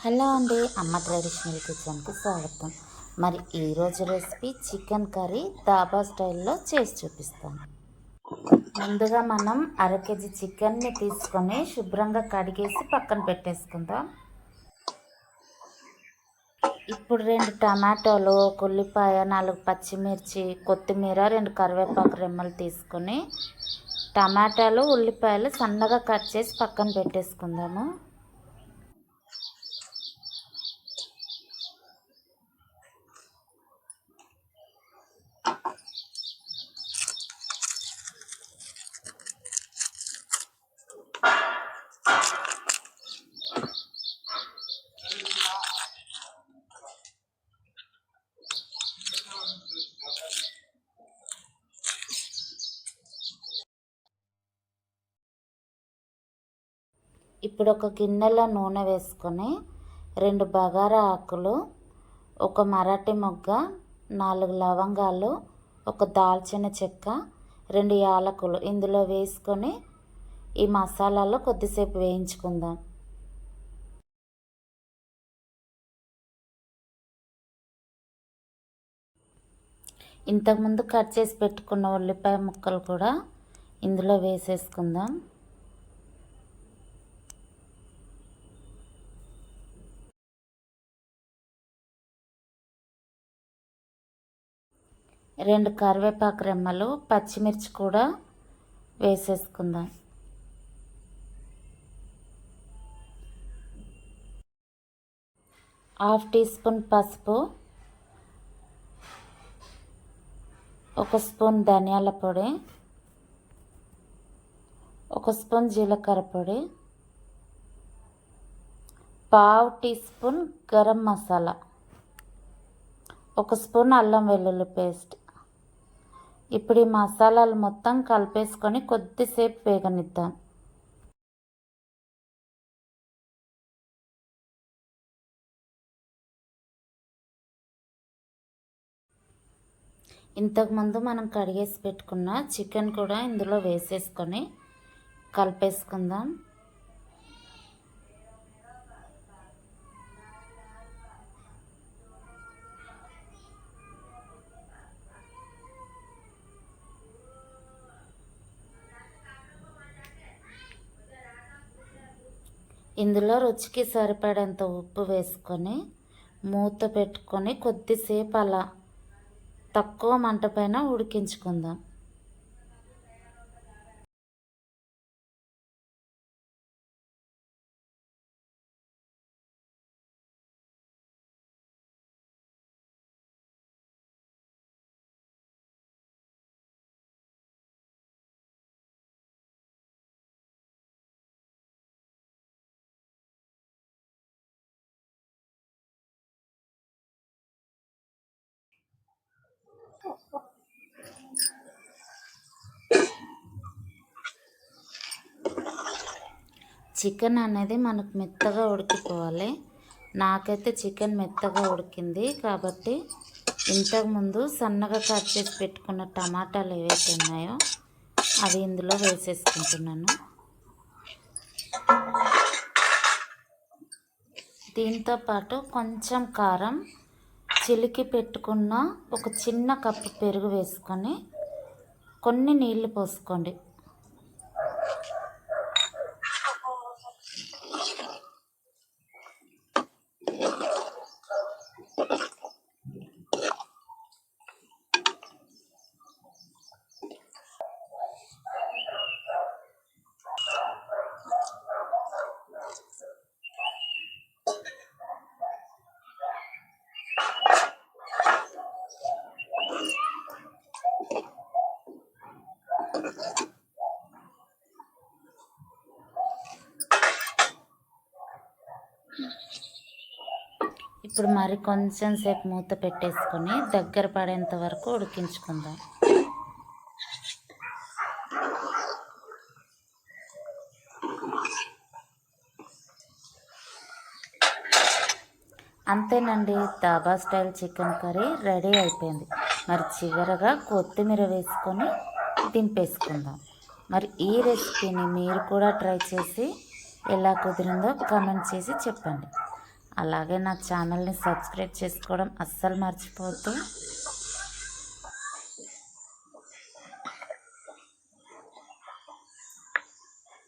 Hello అండి, అమ్మ traditional కిచెన్కి స్వాగతం. మరి ఈరోజు రెసిపీ చికెన్ కర్రీ దాబా స్టైల్లో చేసి చూపిస్తాను. ముందుగా మనం అర కేజీ చికెన్ని తీసుకొని శుభ్రంగా కడిగేసి పక్కన పెట్టేసుకుందాం. ఇప్పుడు 2 టమాటోలు, ఒక ఉల్లిపాయ, 4 పచ్చిమిర్చి, కొత్తిమీర, 2 కరివేపాకు రెమ్మలు తీసుకొని టమాటాలు, ఉల్లిపాయలు సన్నగా కట్ చేసి పక్కన పెట్టేసుకుందాము. ఇప్పుడు ఒక గిన్నెలో నూనె వేసుకొని 2 బగారా ఆకులు, ఒక మరాఠీ మొగ్గ, 4 లవంగాలు, ఒక దాల్చిన చెక్క, 2 యాలకులు ఇందులో వేసుకొని ఈ మసాలాలో కొద్దిసేపు వేయించుకుందాం. ఇంతకుముందు కట్ చేసి పెట్టుకున్న ఉల్లిపాయ ముక్కలు కూడా ఇందులో వేసేసుకుందాం. రెండు కరివేపాకు రెమ్మలు, పచ్చిమిర్చి కూడా వేసేసుకుందాం. హాఫ్ టీ స్పూన్ పసుపు, 1 స్పూన్ ధనియాల పొడి, 1 స్పూన్ జీలకర్ర పొడి, పావు tea spoon garam masala, 1 spoon అల్లం వెల్లుల్లి పేస్ట్. ఇప్పుడు ఈ మసాలాలు మొత్తం కలిపేసుకొని కొద్దిసేపు వేగనిద్దాం. ఇంతకుముందు మనం కడిగేసి పెట్టుకున్న చికెన్ కూడా ఇందులో వేసేసుకొని కలిపేసుకుందాం. ఇందులో రుచికి సరిపడేంత ఉప్పు వేసుకొని మూత పెట్టుకొని కొద్దిసేపు అలా తక్కువ మంట పైన ఉడికించుకుందాం. చికెన్ అనేది మనకు మెత్తగా ఉడికిపోవాలి. నాకైతే చికెన్ మెత్తగా ఉడికింది కాబట్టి ఇంతకుముందు సన్నగా కట్ చేసి పెట్టుకున్న టమాటాలు ఏవైతే ఉన్నాయో అవి ఇందులో వేసేసుకుంటున్నాను. దీంతో పాటు కొంచెం కారం, చిలికి పెట్టుకున్న ఒక చిన్న కప్పు పెరుగు వేసుకొని కొన్ని నీళ్లు పోసుకోండి. ఇప్పుడు మరి కొంచెం సేపు మూత పెట్టేసుకొని దగ్గర పడేంత వరకు ఉడికించుకుందాం. అంతేనండి, dhaba style chicken curry ready అయిపోయింది. మరి చివరగా కొత్తిమీర వేసుకొని దింపేసుకుందాం. మరి ఈ రెసిపీని మీరు కూడా ట్రై చేసి ఎలా కుదిరిందో కామెంట్ చేసి చెప్పండి. అలాగే నా ఛానల్ని సబ్స్క్రైబ్ చేసుకోవడం అస్సలు మర్చిపోవద్దు.